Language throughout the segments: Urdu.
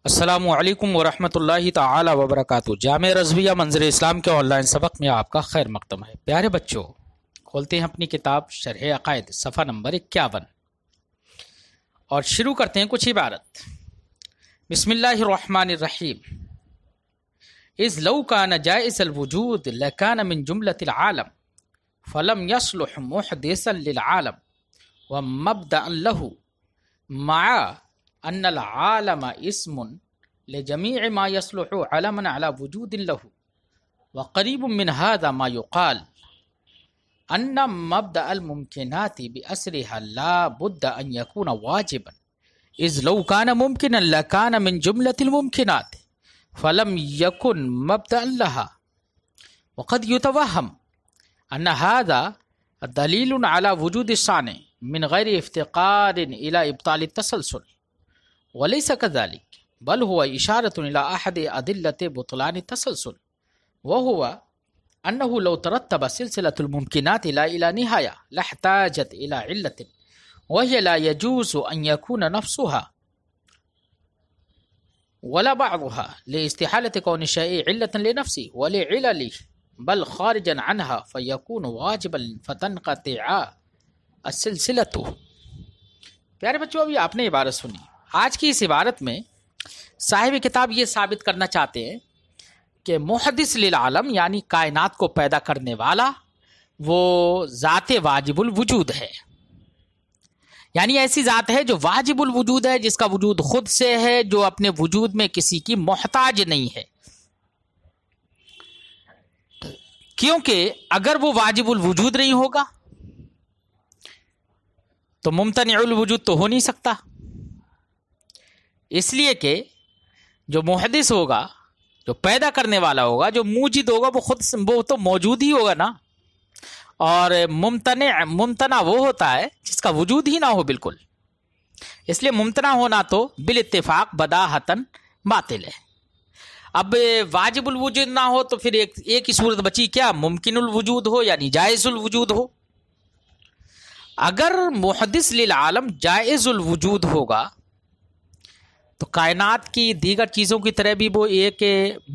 السلام علیکم ورحمۃ اللہ تعالی وبرکاتہ۔ جامعہ رضویہ منظر اسلام کے آن لائن سبق میں آپ کا خیر مقدم ہے۔ پیارے بچوں، کھولتے ہیں اپنی کتاب شرح عقائد صفحہ نمبر 51 اور شروع کرتے ہیں کچھ عبارت۔ بسم اللہ الرحمن الرحیم۔ اذ لو کان جائز الوجود لکان من جملۃ العالم فلم يصلح محدثا للعالم ومبدأ له مع ان العالم اسم لجميع ما يصلح علما على وجود له وقريب من هذا ما يقال ان مبدأ الممكنات بأسرها لا بد ان يكون واجبا اذ لو كان ممكنا لكان من جملة الممكنات فلم يكن مبدأ لها وقد يتوهم ان هذا دليل على وجود الصانع من غير افتقار الى ابطال التسلسل وليس كذلك بل هو إشارة إلى أحد أدلة بطلان التسلسل وهو أنه لو ترتب سلسلة الممكنات لا إلى نهاية لاحتاجت إلى علة وهي لا يجوز أن يكون نفسها ولا بعضها لاستحالة كون الشيء علة لنفسه ولعلله بل خارجا عنها فيكون واجبا فتنقطع السلسلة۔ پیارے بچوں، ابھی آپ نے عبارت سنی۔ آج کی اس عبارت میں صاحب کتاب یہ ثابت کرنا چاہتے ہیں کہ محدث للعالم یعنی کائنات کو پیدا کرنے والا وہ ذات واجب الوجود ہے، یعنی ایسی ذات ہے جو واجب الوجود ہے، جس کا وجود خود سے ہے، جو اپنے وجود میں کسی کی محتاج نہیں ہے، کیونکہ اگر وہ واجب الوجود نہیں ہوگا تو ممتنع الوجود تو ہو نہیں سکتا، اس لیے کہ جو محدث ہوگا، جو پیدا کرنے والا ہوگا، جو موجد ہوگا، وہ تو موجود ہی ہوگا نا، اور ممتنع وہ ہوتا ہے جس کا وجود ہی نہ ہو بالکل، اس لیے ممتنع ہونا تو بالاتفاق بداہتاً باطل ہے۔ اب واجب الوجود نہ ہو تو پھر ایک ہی صورت بچی، کیا ممکن الوجود ہو یعنی جائز الوجود ہو۔ اگر محدث للعالم جائز الوجود ہوگا تو کائنات کی دیگر چیزوں کی طرح بھی وہ ایک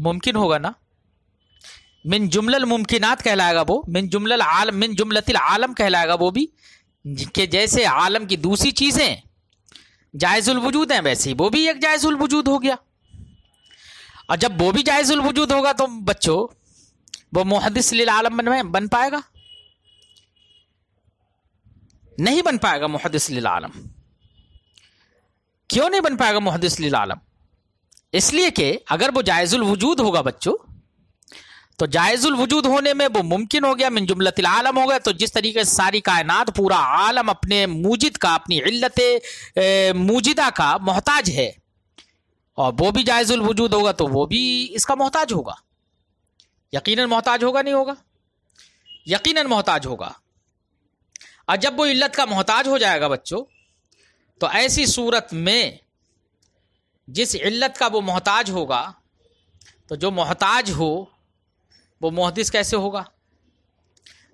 ممکن ہوگا نا، من جملہ الممکنات کہلائے گا، وہ من جملۃ العالم کہلائے گا وہ بھی، کہ جیسے عالم کی دوسری چیزیں جائز الوجود ہیں ویسے ہی وہ بھی ایک جائز الوجود ہو گیا، اور جب وہ بھی جائز الوجود ہوگا تو بچوں وہ محدث للعالم بن پائے گا؟ نہیں بن پائے گا محدث للعالم۔ کیوں نہیں بن پائے گا محدث للعالم؟ اس لیے کہ اگر وہ جائز الوجود ہوگا بچوں تو جائز الوجود ہونے میں وہ ممکن ہو گیا، من جملۃ العالم ہو گیا، تو جس طریقے سے ساری کائنات پورا عالم اپنے موجد کا، اپنی علت موجدہ کا محتاج ہے، اور وہ بھی جائز الوجود ہوگا تو وہ بھی اس کا محتاج ہوگا، یقیناً محتاج ہوگا نہیں ہوگا؟ یقیناً محتاج ہوگا۔ اور جب وہ علت کا محتاج ہو جائے گا بچوں تو ایسی صورت میں جس علت کا وہ محتاج ہوگا، تو جو محتاج ہو وہ محدث کیسے ہوگا؟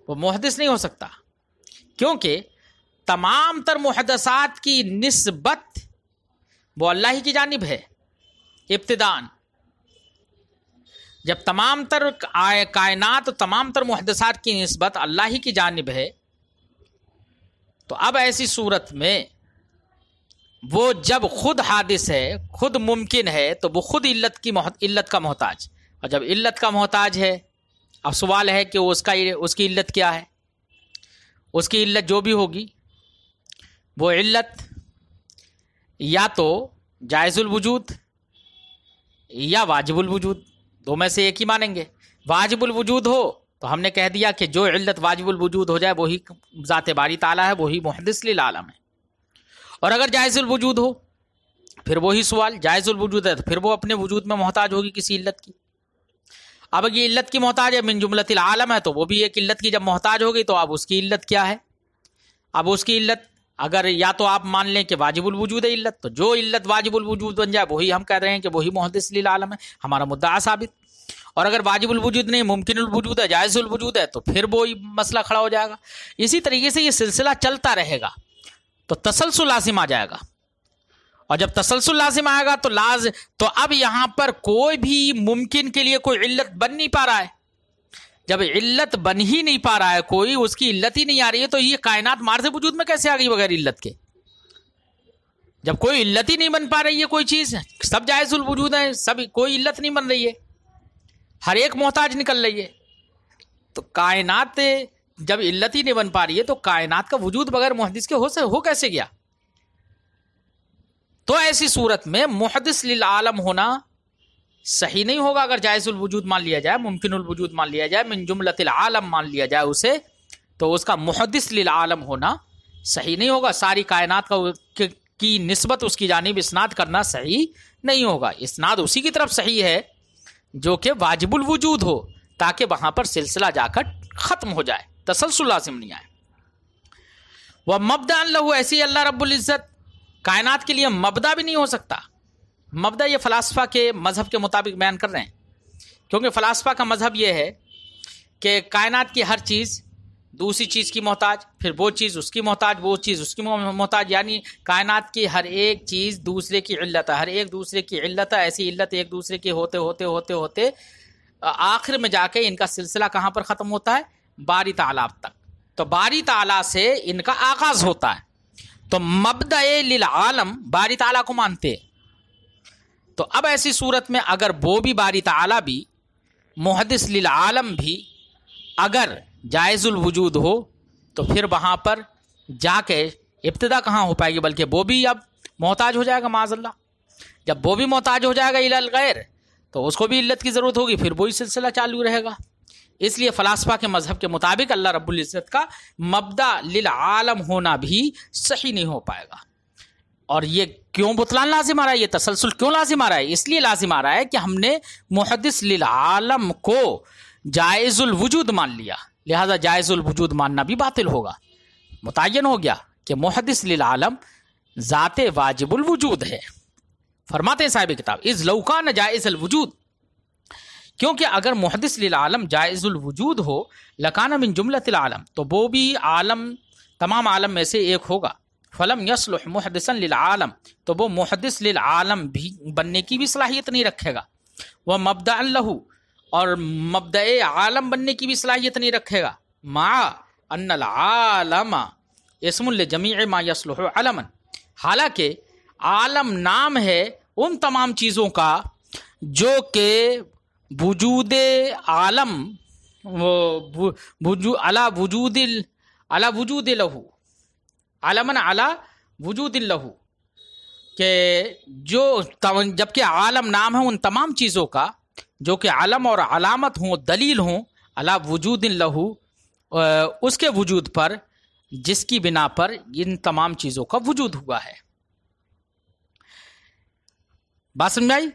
وہ محدث نہیں ہو سکتا، کیونکہ تمام تر محدثات کی نسبت وہ اللہ ہی کی جانب ہے ابتداءً۔ جب تمام تر کائنات، تمام تر محدثات کی نسبت اللہ ہی کی جانب ہے، تو اب ایسی صورت میں وہ جب خود حادث ہے، خود ممکن ہے، تو وہ خود علت کا محتاج، اور جب علت کا محتاج ہے، اب سوال ہے کہ اس کی علت کیا ہے؟ اس کی علت جو بھی ہوگی وہ علت یا تو جائز الوجود یا واجب الوجود، دو میں سے ایک ہی مانیں گے۔ واجب الوجود ہو تو ہم نے کہہ دیا کہ جو علت واجب الوجود ہو جائے وہی ذات باری تعالیٰ ہے، وہی محدث للعالم ہے۔ اور اگر جائز الوجود ہو پھر وہی سوال، جائز الوجود ہے تو پھر وہ اپنے وجود میں محتاج ہوگی کسی علت کی۔ اب یہ علت کی محتاج ہے، من جملۃ العالم ہے، تو وہ بھی ایک علت کی جب محتاج ہوگی تو اب اس کی علت کیا ہے؟ اب اس کی علت اگر یا تو آپ مان لیں کہ واجب الوجود ہے علت، تو جو علت واجب الوجود بن جائے وہی ہم کہہ رہے ہیں کہ وہی محدث للعالم ہے، ہمارا مدعا ثابت۔ اور اگر واجب الوجود نہیں، ممکن الوجود ہے، جائز الوجود ہے، تو پھر وہی مسئلہ کھڑا ہو جائے گا۔ اسی طریقے سے یہ سلسلہ چلتا رہے گا تو تسلسل لازم آ جائے گا، اور جب تسلسل لازم آئے گا تو اب یہاں پر کوئی بھی ممکن کے لیے کوئی علت بن نہیں پا رہا ہے. جب علت بن ہی نہیں پا رہا ہے کوئی، اس کی علت ہی نہیں آ رہی ہے، تو یہ کائنات مارز وجود میں کیسے آ گئی بغیر علت کے؟ جب کوئی علت ہی نہیں بن پا رہی ہے کوئی چیز، سب جائز الوجود ہے، سب کوئی علت نہیں بن رہی ہے، ہر ایک محتاج نکل رہی ہے، تو کائنات جب علت ہی نہیں بن پا رہی ہے تو کائنات کا وجود بغیر محدث کے ہو کیسے گیا؟ تو ایسی صورت میں محدث للعالم ہونا صحیح نہیں ہوگا. اگر جائز الوجود مان لیا جائے، ممکن الوجود مان لیا جائے، من جملۃ العالم مان لیا جائے اسے، تو اس کا محدث للعالم ہونا صحیح نہیں ہوگا. ساری کائنات کی نسبت اس کی جانب اسناد کرنا صحیح نہیں ہوگا. اسناد اسی کی طرف صحیح ہے جو کہ واجب الوجود ہو، تاکہ وہاں پر سلسلہ جا کر ختم ہو جائے، تسلسل لازم نہیں آئے. وہ مبدأ لہ، ایسی اللہ رب العزت کائنات کے لیے مبدا بھی نہیں ہو سکتا. مبدا یہ فلاسفہ کے مذہب کے مطابق بیان کر رہے ہیں، کیونکہ فلاسفہ کا مذہب یہ ہے کہ کائنات کی ہر چیز دوسری چیز کی محتاج، پھر وہ چیز اس کی محتاج، وہ چیز اس کی محتاج، یعنی کائنات کی ہر ایک چیز دوسرے کی علت ہے، ہر ایک دوسرے کی علت ہے. ایسی علت ایک دوسرے کے ہوتے ہوتے ہوتے ہوتے آخر میں جا کے ان کا سلسلہ کہاں پر ختم ہوتا ہے؟ باری تعالیٰ تک. تو باری تعالیٰ سے ان کا آغاز ہوتا ہے. تو مبدأ للعالم باری تعالیٰ کو مانتے ہیں. تو اب ایسی صورت میں اگر وہ بھی باری تعالیٰ بھی، محدث للعالم بھی اگر جائز الوجود ہو، تو پھر وہاں پر جا کے ابتدا کہاں ہو پائے گی؟ بلکہ وہ بھی اب محتاج ہو جائے گا معاذ اللہ. جب وہ بھی محتاج ہو جائے گا الی الغیر، تو اس کو بھی علت کی ضرورت ہوگی، پھر وہی سلسلہ چالو رہے گا. اس لیے فلاسفہ کے مذہب کے مطابق اللہ رب العزت کا مبدأ للعالم ہونا بھی صحیح نہیں ہو پائے گا. اور یہ کیوں بطلان لازم آ رہا ہے، یہ تسلسل کیوں لازم آ رہا ہے؟ اس لیے لازم آ رہا ہے کہ ہم نے محدث للعالم کو جائز الوجود مان لیا، لہذا جائز الوجود ماننا بھی باطل ہوگا. متعین ہو گیا کہ محدث للعالم ذات واجب الوجود ہے. فرماتے ہیں صاحب کتاب اذ لو کان جائز الوجود، کیونکہ اگر محدث للعالم جائز الوجود ہو، لکان من جملۃ العالم، تو وہ بھی عالم، تمام عالم میں سے ایک ہوگا. فلم یصلح محدثا للعالم، تو وہ محدث للعالم بھی بننے کی بھی صلاحیت نہیں رکھے گا. وہ مبدأ لہ، اور مبدأ عالم بننے کی بھی صلاحیت نہیں رکھے گا. مع ان العالم اسم لجمیع ما یصلح علما، حالانکہ عالم نام ہے ان تمام چیزوں کا جو کہ وجود عالم علی وجود لہو، علمن علی وجود لہو، کہ جبکہ عالم نام ہے ان تمام چیزوں کا جو کہ علم اور علامت ہوں، دلیل ہوں، علی وجود لہو، اس کے وجود پر جس کی بنا پر ان تمام چیزوں کا وجود ہوا ہے. بات سمجھ آئی؟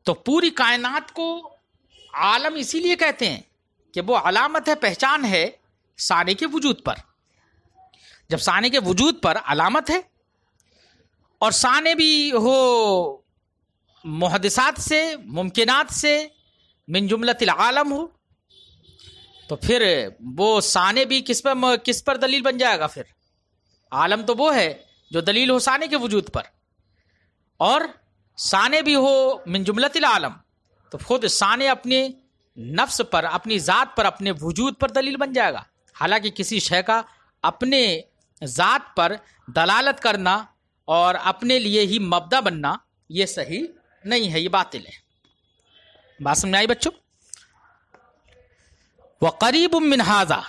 تو پوری کائنات کو عالم اسی لیے کہتے ہیں کہ وہ علامت ہے، پہچان ہے سانے کے وجود پر. جب سانے کے وجود پر علامت ہے اور سانے بھی ہو محدثات سے، ممکنات سے، من جملۃ العالم ہو، تو پھر وہ سانے بھی کس پر دلیل بن جائے گا؟ پھر عالم تو وہ ہے جو دلیل ہو سانے کے وجود پر، اور سانے بھی ہو من جملۃ العالم، تو خود سانے اپنے نفس پر، اپنی ذات پر، اپنے وجود پر دلیل بن جائے گا. حالانکہ کسی شے کا اپنے ذات پر دلالت کرنا اور اپنے لیے ہی مبدا بننا یہ صحیح نہیں ہے، یہ باطل ہے. بات سمجھ آئی بچوں؟ وقریب من ھذا،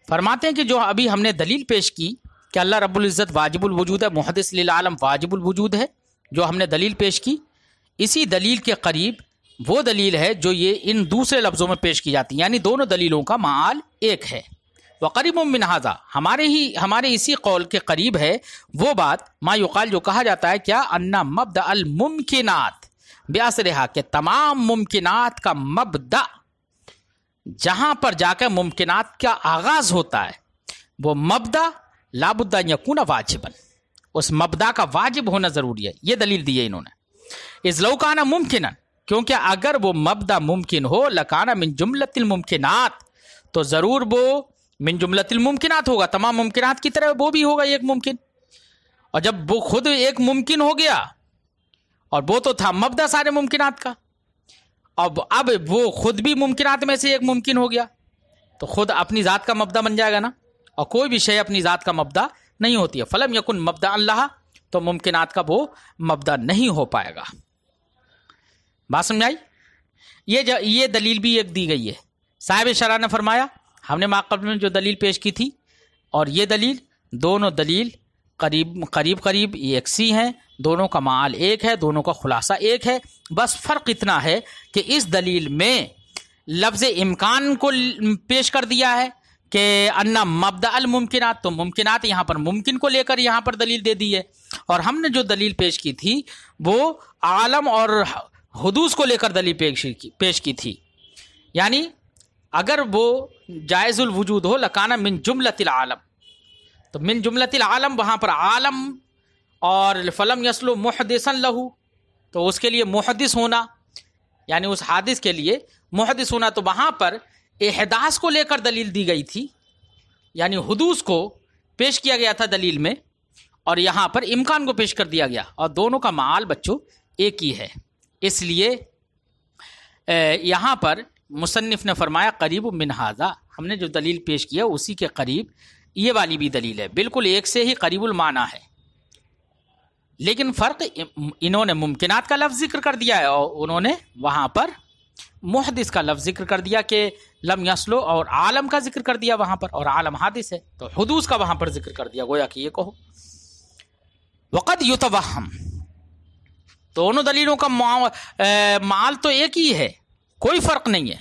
فرماتے ہیں کہ جو ابھی ہم نے دلیل پیش کی کہ اللہ رب العزت واجب الوجود ہے، محدث للعالم واجب الوجود ہے، جو ہم نے دلیل پیش کی، اسی دلیل کے قریب وہ دلیل ہے جو یہ ان دوسرے لفظوں میں پیش کی جاتی ہے، یعنی دونوں دلیلوں کا معال ایک ہے. وقریب من ھذا، ہمارے اسی قول کے قریب ہے وہ بات، ما یقال، جو کہا جاتا ہے کیا، ان مبدأ الممکنات بیاسرہا، کہ تمام ممکنات کا مبدأ، جہاں پر جا کر ممکنات کا آغاز ہوتا ہے، وہ مبدأ لابد ان یکون واجبا، اس مبدأ کا واجب ہونا ضروری ہے. یہ دلیل دی ہے انہوں نے. اذ لو کان ممکنا، کیونکہ اگر وہ مبدأ ممکن ہو، لکان من جملۃ الممکنات، تو ضرور وہ من جملۃ الممکنات ہوگا، تمام ممکنات کی طرح وہ بھی ہوگا ایک ممکن. اور جب وہ خود ایک ممکن ہو گیا اور وہ تو تھا مبدا سارے ممکنات کا، اب وہ خود بھی ممکنات میں سے ایک ممکن ہو گیا، تو خود اپنی ذات کا مبدا بن جائے گا نا، اور کوئی بھی شے اپنی ذات کا مبدا نہیں ہوتی ہے، فلم یکن مبدا اللہ، تو ممکنات کا وہ مبدا نہیں ہو پائے گا۔ بات سمجھ آئی؟ یہ دلیل بھی ایک دی گئی ہے۔ صاحب شرح نے فرمایا ہم نے ماقبل میں جو دلیل پیش کی تھی اور یہ دلیل، دونوں دلیل قریب ایک سی ہیں، دونوں کا معال ایک ہے، دونوں کا خلاصہ ایک ہے، بس فرق اتنا ہے کہ اس دلیل میں لفظ امکان کو پیش کر دیا ہے کہ انا مبدا الممکنات، تو ممکنات یہاں پر ممکن کو لے کر یہاں پر دلیل دے دی ہے، اور ہم نے جو دلیل پیش کی تھی وہ عالم اور حدوث کو لے کر دلیل پیش کی تھی، یعنی اگر وہ جائز الوجود ہو لکانا من جملۃ العالم، تو من جملۃ العالم وہاں پر عالم اور فلم یسلو محدثا لہو، تو اس کے لیے محدث ہونا، یعنی اس حادث کے لیے محدث ہونا، تو وہاں پر احداث کو لے کر دلیل دی گئی تھی، یعنی حدوث کو پیش کیا گیا تھا دلیل میں، اور یہاں پر امکان کو پیش کر دیا گیا، اور دونوں کا معال بچوں ایک ہی ہے۔ اس لیے یہاں پر مصنف نے فرمایا قریب من ھذا، ہم نے جو دلیل پیش کیا اسی کے قریب یہ والی بھی دلیل ہے، بالکل ایک سے ہی قریب المعنی ہے، لیکن فرق انہوں نے ممکنات کا لفظ ذکر کر دیا ہے اور انہوں نے وہاں پر محدث کا لفظ ذکر کر دیا کہ لم یسلو، اور عالم کا ذکر کر دیا وہاں پر، اور عالم حادث ہے تو حدوث کا وہاں پر ذکر کر دیا، گویا کہ یہ کہو وقد یتوہم، دونوں دلیلوں کا معال تو ایک ہی ہے، کوئی فرق نہیں ہے۔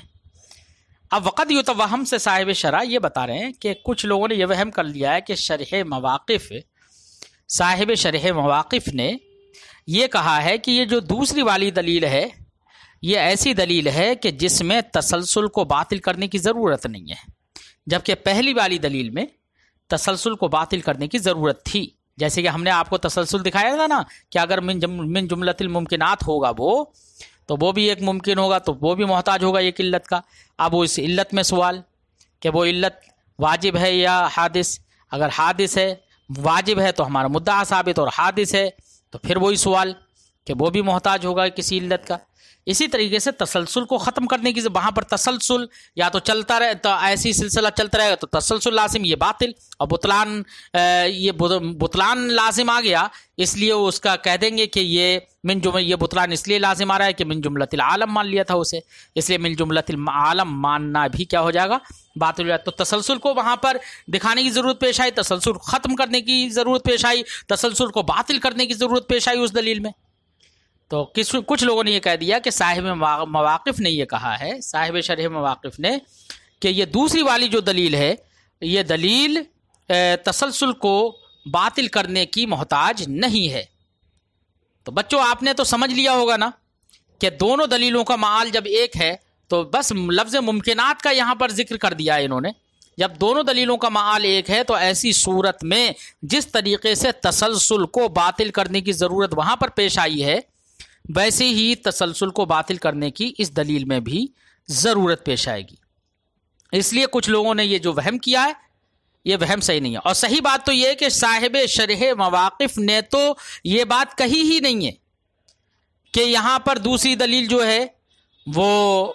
اب وقد یتوہم سے صاحب شرح یہ بتا رہے ہیں کہ کچھ لوگوں نے یہ وہم کر لیا ہے کہ صاحب شرح مواقف نے یہ کہا ہے کہ یہ جو دوسری والی دلیل ہے یہ ایسی دلیل ہے کہ جس میں تسلسل کو باطل کرنے کی ضرورت نہیں ہے، جبکہ پہلی والی دلیل میں تسلسل کو باطل کرنے کی ضرورت تھی، جیسے کہ ہم نے آپ کو تسلسل دکھایا تھا نا کہ اگر من جملۃ الممکنات ہوگا وہ تو وہ بھی ایک ممکن ہوگا، تو وہ بھی محتاج ہوگا ایک علت کا۔ اب وہ اس علت میں سوال کہ وہ علت واجب ہے یا حادث، اگر حادث ہے واجب ہے تو ہمارا مدعا ثابت، اور حادث ہے تو پھر وہی سوال کہ وہ بھی محتاج ہوگا کسی علت کا۔ اسی طریقے سے تسلسل کو ختم کرنے کی، وہاں پر تسلسل یا تو چلتا رہے تو ایسی سلسلہ چلتا رہے گا تو تسلسل لازم، یہ باطل، اور بطلان لازم آ گیا، اس لیے اس کا کہہ دیں گے کہ یہ بطلان اس لیے لازم آ رہا ہے کہ من جملۃ العالم مان لیا تھا اسے، اس لیے من جملۃ العالم ماننا بھی کیا ہو جائے گا، باطل ہو جائے گا۔ تو تسلسل کو وہاں پر دکھانے کی ضرورت پیش آئی، تسلسل ختم کرنے کی ضرورت پیش آئی، تسلسل کو باطل کرنے کی ضرورت پیش آئی اس دلیل میں۔ تو کچھ لوگوں نے یہ کہہ دیا کہ صاحب مواقف نے یہ کہا ہے، صاحب شرح مواقف نے، کہ یہ دوسری والی جو دلیل ہے یہ دلیل تسلسل کو باطل کرنے کی محتاج نہیں ہے۔ تو بچوں آپ نے تو سمجھ لیا ہوگا نا کہ دونوں دلیلوں کا معال جب ایک ہے تو بس لفظ ممکنات کا یہاں پر ذکر کر دیا ہے انہوں نے، جب دونوں دلیلوں کا معال ایک ہے تو ایسی صورت میں جس طریقے سے تسلسل کو باطل کرنے کی ضرورت وہاں پر پیش آئی ہے ویسے ہی تسلسل کو باطل کرنے کی اس دلیل میں بھی ضرورت پیش آئے گی۔ اس لیے کچھ لوگوں نے یہ جو وہم کیا ہے یہ وہم صحیح نہیں ہے، اور صحیح بات تو یہ ہے کہ صاحب شرح مواقف نے تو یہ بات کہی ہی نہیں ہے کہ یہاں پر دوسری دلیل جو ہے وہ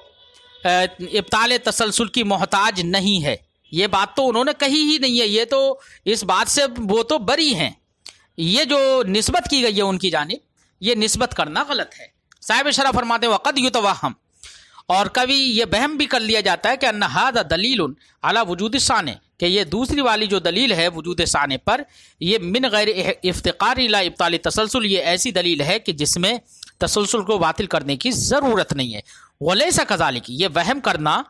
ابطال تسلسل کی محتاج نہیں ہے، یہ بات تو انہوں نے کہی ہی نہیں ہے، یہ تو اس بات سے وہ تو بری ہیں، یہ جو نسبت کی گئی ہے ان کی جانب یہ نسبت کرنا غلط ہے۔ صاحب شرح فرماتے ہیں وقد یتوہم، اور کبھی یہ وہم بھی کر لیا جاتا ہے کہ ان ھذا دلیل علی وجود الثانی، کہ یہ دوسری والی جو دلیل ہے وجود ثانی پر، یہ من غیر افتقار الی ابطال تسلسل، یہ ایسی دلیل ہے کہ جس میں تسلسل کو باطل کرنے کی ضرورت نہیں ہے۔ ولیس کذالک، یہ وہم کرنا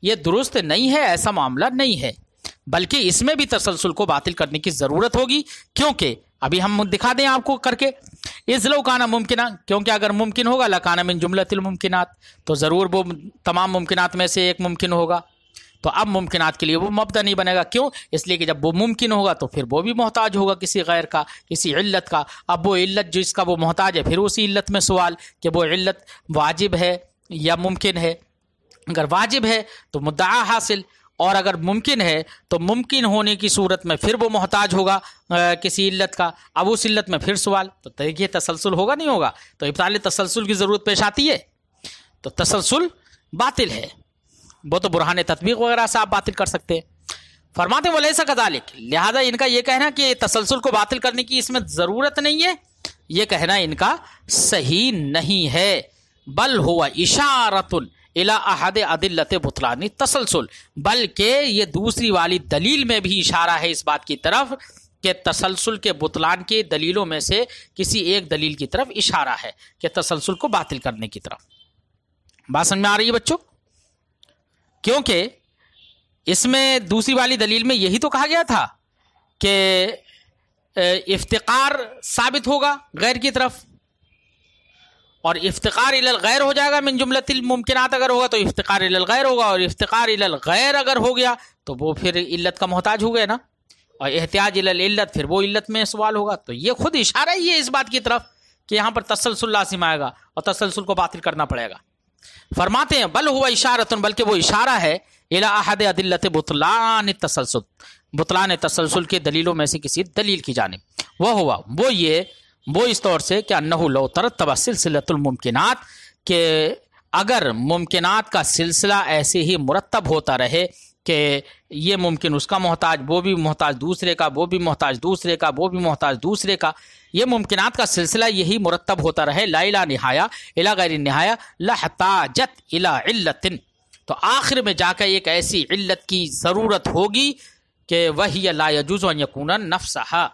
یہ درست نہیں ہے، ایسا معاملہ نہیں ہے، بلکہ اس میں بھی تسلسل کو باطل کرنے کی ضرورت ہوگی، کیونکہ ابھی ہم دکھا دیں آپ کو کر کے، اذ لو کانا ممکنہ، کیونکہ اگر ممکن ہوگا لکانا من جملۃ الممکنات، تو ضرور وہ تمام ممکنات میں سے ایک ممکن ہوگا، تو اب ممکنات کے لیے وہ مبدا نہیں بنے گا، کیوں؟ اس لیے کہ جب وہ ممکن ہوگا تو پھر وہ بھی محتاج ہوگا کسی غیر کا، کسی علت کا، اب وہ علت جس کا وہ محتاج ہے پھر اسی علت میں سوال کہ وہ علت واجب ہے یا ممکن ہے، اگر واجب ہے تو مدعا حاصل، اور اگر ممکن ہے تو ممکن ہونے کی صورت میں پھر وہ محتاج ہوگا کسی علت کا. اب اس علت میں پھر سوال تو دیکھیے تسلسل ہوگا نہیں ہوگا؟ تو ابطال تسلسل کی ضرورت پیش آتی ہے تو تسلسل باطل ہے. وہ تو برہان تطبیق وغیرہ سے آپ باطل کر سکتے ہیں. فرماتے ہیں ولیسا کذالک، لہذا ان کا یہ کہنا کہ تسلسل کو باطل کرنے کی اس میں ضرورت نہیں ہے، یہ کہنا ان کا صحیح نہیں ہے. بل ہوا اشارۃ الی احد ادلۃ بطلان تسلسل، بلکہ یہ دوسری والی دلیل میں بھی اشارہ ہے اس بات کی طرف کہ تسلسل کے بطلان کی دلیلوں میں سے کسی ایک دلیل کی طرف اشارہ ہے کہ تسلسل کو باطل کرنے کی طرف. بات سمجھ میں آ رہی ہے بچوں؟ کیونکہ اس میں دوسری والی دلیل میں یہی تو کہا گیا تھا کہ افتقار ثابت ہوگا غیر کی طرف، اور افتقار الی الغیر ہو جائے گا من جملۃ الممکنات. اگر ہوگا تو افتقار الی الغیر ہوگا، اور افتقار الی الغیر اگر ہو گیا تو وہ پھر علت کا محتاج ہو گیا نا، اور احتیاج الی العلت پھر وہ علت میں سوال ہوگا. تو یہ خود اشارہ ہی ہے اس بات کی طرف کہ یہاں پر تسلسل لازم آئے گا اور تسلسل کو باطل کرنا پڑے گا. فرماتے ہیں بل ہوا اشارۃ، بلکہ وہ اشارہ ہے الی احد ادلۃ بطلان التسلسل، بطلان تسلسل کے دلیلوں میں سے کسی دلیل کی جانب. وہ ہوا وہ اس طور سے کہ انہ لو ترتب سلسلۃ الممکنات، کہ اگر ممکنات کا سلسلہ ایسے ہی مرتب ہوتا رہے کہ یہ ممکن اس کا محتاج، وہ بھی محتاج دوسرے کا، وہ بھی محتاج دوسرے کا، وہ بھی محتاج دوسرے کا، یہ ممکنات کا سلسلہ یہی مرتب ہوتا رہے لا الہ نہایہ الی غیر النہایہ لاحتاجت الی علت، تو آخر میں جا کر ایک ایسی علت کی ضرورت ہوگی کہ وہی لا یجوز ان یکون نفسہا.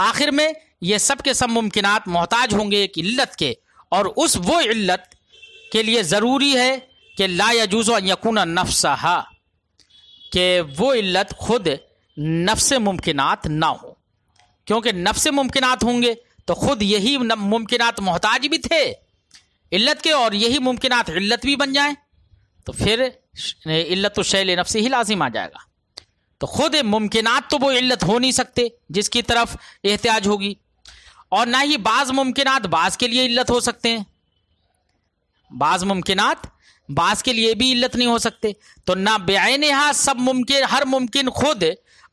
آخر میں یہ سب کے سب ممکنات محتاج ہوں گے ایک علت کے، اور وہ علت کے لیے ضروری ہے کہ لا یجوز ان یکون نفسہا، کہ وہ علت خود نفس ممکنات نہ ہو، کیونکہ نفس ممکنات ہوں گے تو خود یہی ممکنات محتاج بھی تھے علت کے، اور یہی ممکنات علت بھی بن جائیں تو پھر علت الشیء لنفسہ ہی لازم آ جائے گا. تو خود ممکنات تو وہ علت ہو نہیں سکتے جس کی طرف احتیاج ہوگی، اور نہ ہی بعض ممکنات بعض کے لیے علت ہو سکتے ہیں، بعض ممکنات بعض کے لیے بھی علت نہیں ہو سکتے. تو نہ بعینہا سب ممکن، ہر ممکن خود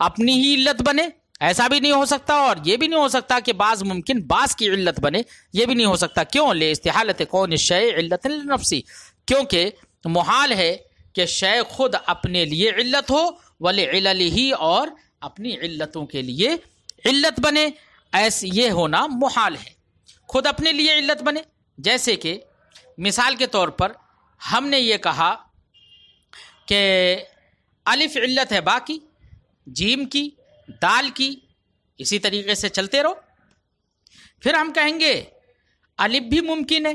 اپنی ہی علت بنے، ایسا بھی نہیں ہو سکتا، اور یہ بھی نہیں ہو سکتا کہ بعض ممکن بعض کی علت بنے، یہ بھی نہیں ہو سکتا. کیوں؟ لاستحالۃ کون الشیء علت لنفسہ، کیونکہ محال ہے کہ شے خود اپنے لیے علت ہو ولعللہ، اور اپنی علتوں کے لیے علت بنے، ایسے یہ ہونا محال ہے. خود اپنے لیے علت بنے، جیسے کہ مثال کے طور پر ہم نے یہ کہا کہ الف علت ہے با کی، جیم کی، دال کی، اسی طریقے سے چلتے رہو. پھر ہم کہیں گے الف بھی ممکن ہے،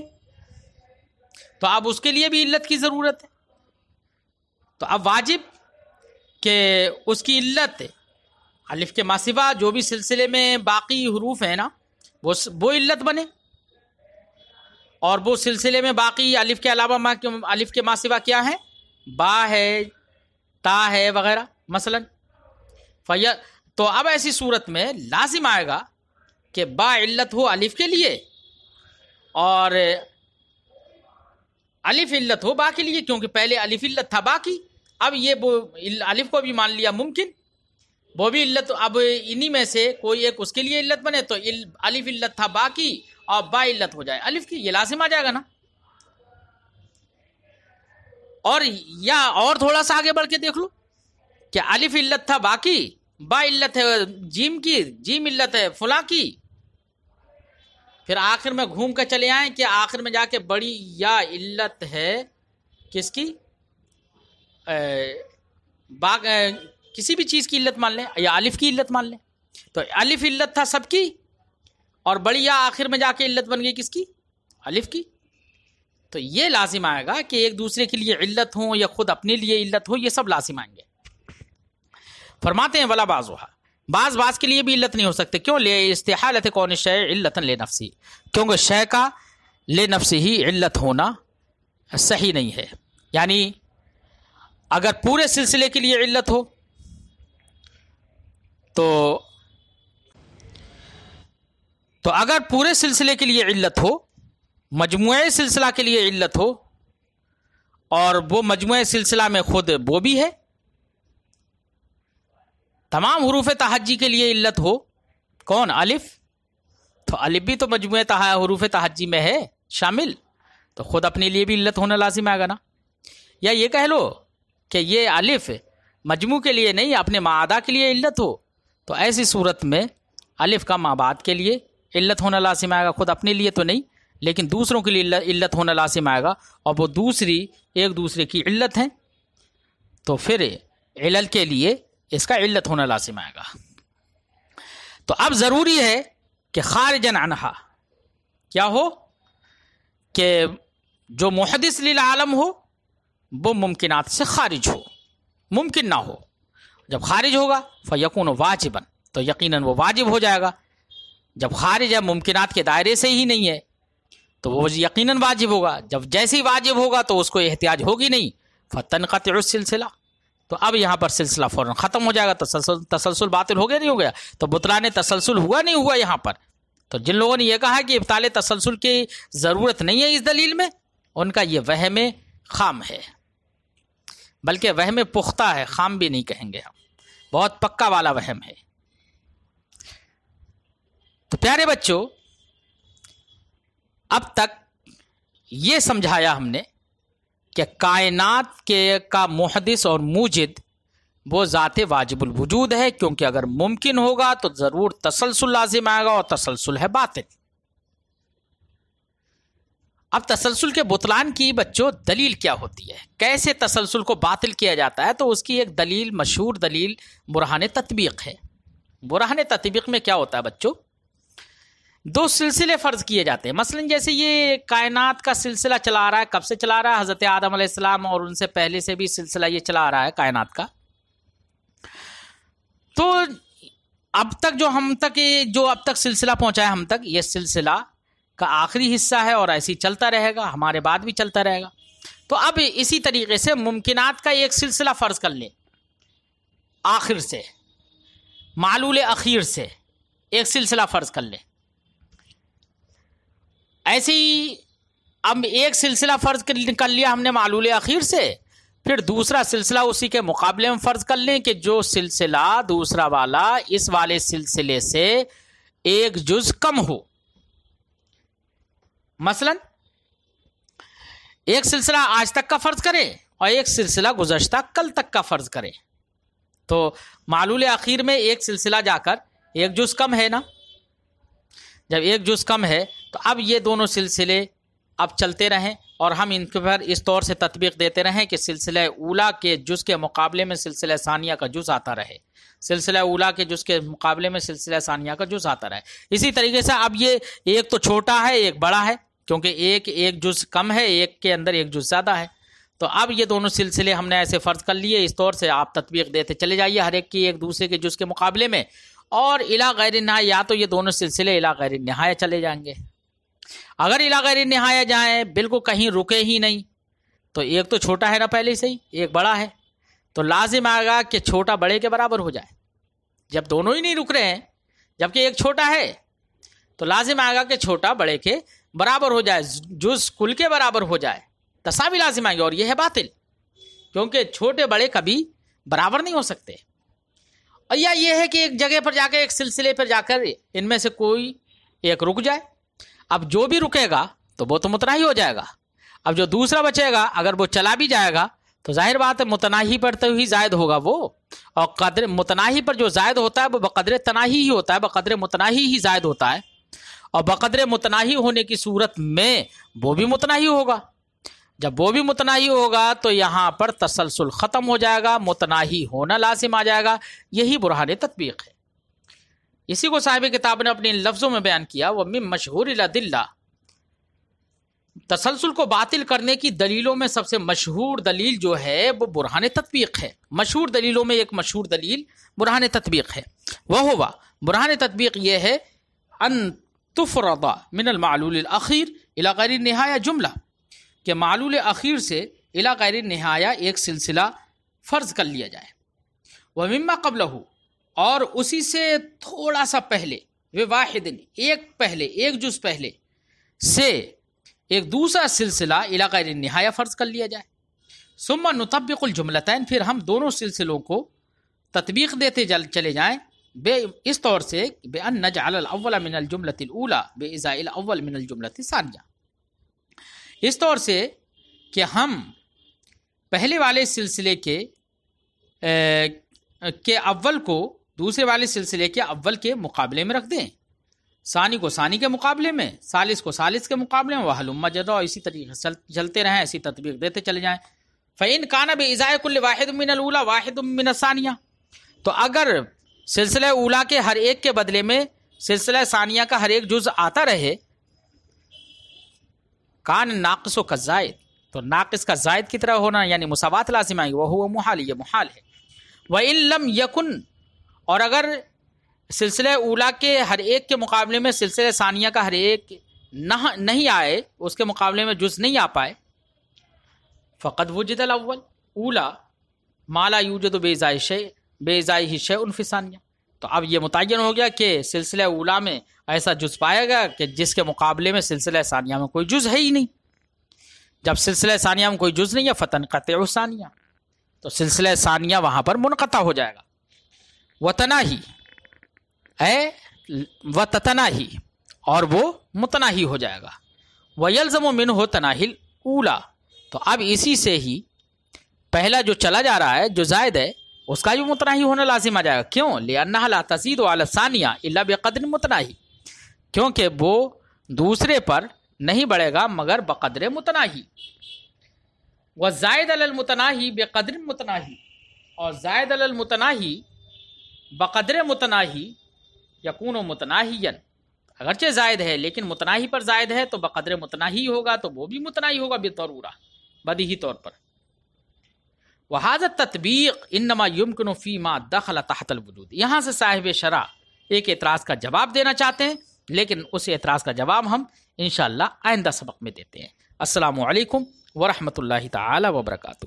تو اب اس کے لیے بھی علت کی ضرورت ہے. تو اب واجب کہ اس کی علت الف کے ما سوا جو بھی سلسلے میں باقی حروف ہیں نا وہ علت بنے، اور وہ سلسلے میں باقی الف کے علاوہ الف کے ما سوا کیا ہے؟ با ہے، تا ہے وغیرہ مثلا. تو اب ایسی صورت میں لازم آئے گا کہ با علت ہو الف کے لیے اور الف علت ہو با کے لیے، کیونکہ پہلے الف علت تھا با کی، اب یہ وہ الف کو بھی مان لیا ممکن، وہ بھی علت، اب انہی میں سے کوئی ایک اس کے لیے علت بنے تو الف علت تھا با کی اور با علت ہو جائے الف کی، یہ لازم آ جائے گا نا. اور یا اور تھوڑا سا آگے بڑھ کے دیکھ لو کہ الف علت تھا با کی، با علت ہے جیم کی، جیم علت ہے فلاں کی، پھر آخر میں گھوم کر چلے آئیں کہ آخر میں جا کے بڑی یا علت ہے کس کی، کسی بھی چیز کی علت مان لیں یا الف کی علت مان لیں. تو الف علت تھا سب کی اور بڑی یا آخر میں جا کے علت بن گئی کس کی؟ الف کی. تو یہ لازم آئے گا کہ ایک دوسرے کے لیے علت ہو یا خود اپنے لیے علت ہو، یہ سب لازم آئیں گے. فرماتے ہیں ولا بعضھا، بعض کے لیے بھی علت نہیں ہو سکتے. کیوں؟ لے استحالت کون الشیء علتا لنفسہ، کیونکہ شے کا لنفسہ ہی علت ہونا صحیح نہیں ہے. یعنی اگر پورے سلسلے کے لیے علت ہو تو اگر پورے سلسلے کے لیے علت ہو، مجموعے سلسلہ کے لیے علت ہو، اور وہ مجموعہ سلسلہ میں خود وہ بھی ہے. تمام حروف تہجی کے لیے علت ہو کون؟ الف. تو الف بھی تو مجموعہ حروف تہجی میں ہے شامل، تو خود اپنے لیے بھی علت ہونا لازم آئے گا نا. یا یہ کہہ لو کہ یہ الف مجموع کے لیے نہیں، اپنے معادہ کے لیے علت ہو، تو ایسی صورت میں الف کا مابعد کے لیے علت ہونا لازم آئے گا، خود اپنے لیے تو نہیں لیکن دوسروں کے لیے علت ہونا لازم آئے گا، اور وہ دوسری ایک دوسرے کی علت ہیں، تو پھر علل کے لیے اس کا علت ہونا لازم آئے گا. تو اب ضروری ہے کہ خارجن عنہا کیا ہو، کہ جو محدث للعالم ہو وہ ممکنات سے خارج ہو، ممکن نہ ہو. جب خارج ہوگا فیکون واجبا، تو یقیناً وہ واجب ہو جائے گا. جب خارج ہے ممکنات کے دائرے سے ہی نہیں ہے تو وہ یقیناً واجب ہوگا. جب جیسے ہی واجب ہوگا تو اس کو احتیاج ہوگی نہیں، فتنقطع السلسلہ، تو اب یہاں پر سلسلہ فوراً ختم ہو جائے گا. تسلسل باطل ہو گیا نہیں ہو گیا؟ تو بطلان تسلسل ہوا نہیں ہوا یہاں پر. تو جن لوگوں نے یہ کہا کہ ابطال تسلسل کی ضرورت نہیں ہے اس دلیل میں، ان کا یہ وہم خام ہے، بلکہ وہم پختہ ہے، خام بھی نہیں کہیں گے ہم، بہت پکا والا وہم ہے. تو پیارے بچوں، اب تک یہ سمجھایا ہم نے کہ کائنات کے کا محدث اور موجد وہ ذات واجب الوجود ہے، کیونکہ اگر ممکن ہوگا تو ضرور تسلسل لازم آئے گا، اور تسلسل ہے باطل. اب تسلسل کے بطلان کی بچوں دلیل کیا ہوتی ہے، کیسے تسلسل کو باطل کیا جاتا ہے؟ تو اس کی ایک دلیل، مشہور دلیل برہان تطبیق ہے. برہان تطبیق میں کیا ہوتا ہے بچوں؟ دو سلسلے فرض کیے جاتے ہیں. مثلا جیسے یہ کائنات کا سلسلہ چلا رہا ہے، کب سے چلا رہا ہے؟ حضرت آدم علیہ السلام اور ان سے پہلے سے بھی سلسلہ یہ چلا رہا ہے کائنات کا. تو اب تک جو اب تک سلسلہ پہنچا ہے ہم تک، یہ سلسلہ کا آخری حصہ ہے اور ایسے ہی چلتا رہے گا، ہمارے بعد بھی چلتا رہے گا. تو اب اسی طریقے سے ممکنات کا ایک سلسلہ فرض کر لیں، آخر سے معلول اخیر سے ایک سلسلہ فرض کر لیں. ایسے ہی اب ایک سلسلہ فرض کر لیا ہم نے معلول اخیر سے، پھر دوسرا سلسلہ اسی کے مقابلے میں فرض کر لیں کہ جو سلسلہ دوسرا والا اس والے سلسلے سے ایک جز کم ہو. مثلا ایک سلسلہ آج تک کا فرض کرے اور ایک سلسلہ گزشتہ کل تک کا فرض کرے، تو معلول اخیر میں ایک سلسلہ جا کر ایک جز کم ہے نا. جب ایک جز کم ہے تو اب یہ دونوں سلسلے اب چلتے رہیں اور ہم ان کے پر اس طور سے تطبیق دیتے رہیں کہ سلسلہ اولا کے جز کے مقابلے میں سلسلہ ثانیہ کا جز آتا رہے، سلسلہ اولا کے جز کے مقابلے میں سلسلہ ثانیہ کا جز آتا رہے. اسی طریقے سے اب یہ ایک تو چھوٹا ہے ایک بڑا ہے، کیونکہ ایک جز کم ہے، ایک کے اندر ایک جز زیادہ ہے. تو اب یہ دونوں سلسلے ہم نے ایسے فرض کر لیے، اس طور سے آپ تطبیق دیتے چلے جائیے ہر ایک کی ایک دوسرے کے جز کے مقابلے میں، اور الی غیر نہایہ، یا تو یہ دونوں سلسلے الی غیر نہایہ چلے جائیں گے. اگر الی غیر نہایہ جائیں، بالکل کہیں رکے ہی نہیں، تو ایک تو چھوٹا ہے نا پہلے سے ہی، ایک بڑا ہے، تو لازم آئے گا کہ چھوٹا بڑے کے برابر ہو جائے. جب دونوں ہی نہیں رک رہے ہیں جبکہ ایک چھوٹا ہے، تو لازم آئے گا کہ چھوٹا بڑے کے برابر ہو جائے، جز کل کے برابر ہو جائے، تساوی لازم آئے گی. اور یہ ہے باطل، کیونکہ چھوٹے بڑے کبھی برابر نہیں ہو سکتے. اور یا یہ ہے کہ ایک جگہ پر جا کے ایک سلسلے پر جا کر ان میں سے کوئی ایک رک جائے، اب جو بھی رکے گا تو وہ تو متناہی ہو جائے گا. اب جو دوسرا بچے گا اگر وہ چلا بھی جائے گا تو ظاہر بات ہے متناہی پر تو ہی زائد ہوگا وہ، اور قدر متناہی پر جو زائد ہوتا ہے وہ بقدر تناہی ہی ہوتا ہے، بقدر متناہی ہی زائد ہوتا ہے، اور بقدر متناہی ہونے کی صورت میں وہ بھی متناہی ہوگا. جب وہ بھی متناہی ہوگا تو یہاں پر تسلسل ختم ہو جائے گا، متناہی ہونا لازم آ جائے گا. یہی برہان تطبیق ہے. اسی کو صاحب کتاب نے اپنے لفظوں میں بیان کیا، وہ من مشہور الادلہ، تسلسل کو باطل کرنے کی دلیلوں میں سب سے مشہور دلیل جو ہے وہ برہان تطبیق ہے. مشہور دلیلوں میں ایک مشہور دلیل برہان تطبیق ہے. وہ ہوا برہان تطبیق یہ ہے ان تفرض من المعلول الاخیر الی غیر النہایہ جملہ، کہ معلول اخیر سے الی غیر النہایہ ایک سلسلہ فرض کر لیا جائے. ومما قبلہ، اور اسی سے تھوڑا سا پہلے، واحد ایک جز پہلے سے ایک دوسرا سلسلہ الی غیر النہایہ فرض کر لیا جائے. ثم نطبق الجملتین، پھر ہم دونوں سلسلوں کو تطبیق دیتے چلے جائیں اس طور سے بأن نجعل الاول من الجملۃ الاولى بإزاء الاول من الجملۃ الثانیہ، اس طور سے کہ ہم پہلے والے سلسلے کے اول کو دوسرے والے سلسلے کے اول کے مقابلے میں رکھ دیں، ثانی کو ثانی کے مقابلے میں، ثالث کو ثالث کے مقابلے میں، وہلم جرا، اسی طریقے سے چلتے رہیں، ایسی تطبیق دیتے چلے جائیں۔ فإن كان بإزاء كل واحد من الأولى واحد من الثانیہ، تو اگر سلسلہ اولا کے ہر ایک کے بدلے میں سلسلہ ثانیہ کا ہر ایک جز آتا رہے، کان ناقص و کزائد، تو ناقص کا زائد کی طرح ہونا یعنی مساوات لازم آئے گی، وہ محال، یہ محال ہے۔ وَإِن لَمْ يَكُنْ، اور اگر سلسلہ اولا کے ہر ایک کے مقابلے میں سلسلہ ثانیہ کا ہر ایک نہیں آئے، اس کے مقابلے میں جز نہیں آ پائے، فقد وجد الاول اولا ما لا یوجد بإزائہ شیء فی ثانیہ، تو اب یہ متعین ہو گیا کہ سلسلہ اولا میں ایسا جز پایا گیا کہ جس کے مقابلے میں سلسلہ ثانیہ میں کوئی جز ہے ہی نہیں۔ جب سلسلہ ثانیہ میں کوئی جز نہیں ہے فتنقطع ثانیہ، تو سلسلہ ثانیہ وہاں پر منقطع ہو جائے گا۔ وتناہی وتتناہی، اور وہ متناہی ہو جائے گا۔ ویلزم منہ تناہی الاولی، تو اب اسی سے ہی پہلا جو چلا جا رہا ہے جو زائد ہے اس کا بھی متناہی ہونا لازم آ جائے گا۔ کیوں؟ لأنها لا تزيد على الثانیہ الا بقدر متناہی، کیونکہ وہ دوسرے پر نہیں بڑھے گا مگر بقدر متناہی۔ والزائد علی المتناہی بقدر متناہی، اور زائد علی المتناہی بقدر متناہی یکون متناہیا، اگرچہ زائد ہے لیکن متناہی پر زائد ہے تو بقدر متناہی ہوگا، تو وہ بھی متناہی ہوگا بالضرورہ، بدیہی طور پر۔ وهذا التطبیق انما يمكن فيما دخل تحت الوجود، یہاں سے صاحب شرح ایک اعتراض کا جواب دینا چاہتے ہیں، لیکن اس اعتراض کا جواب ہم انشاءاللہ آئندہ سبق میں دیتے ہیں۔ السلام علیکم ورحمۃ اللہ تعالی وبرکاتہ۔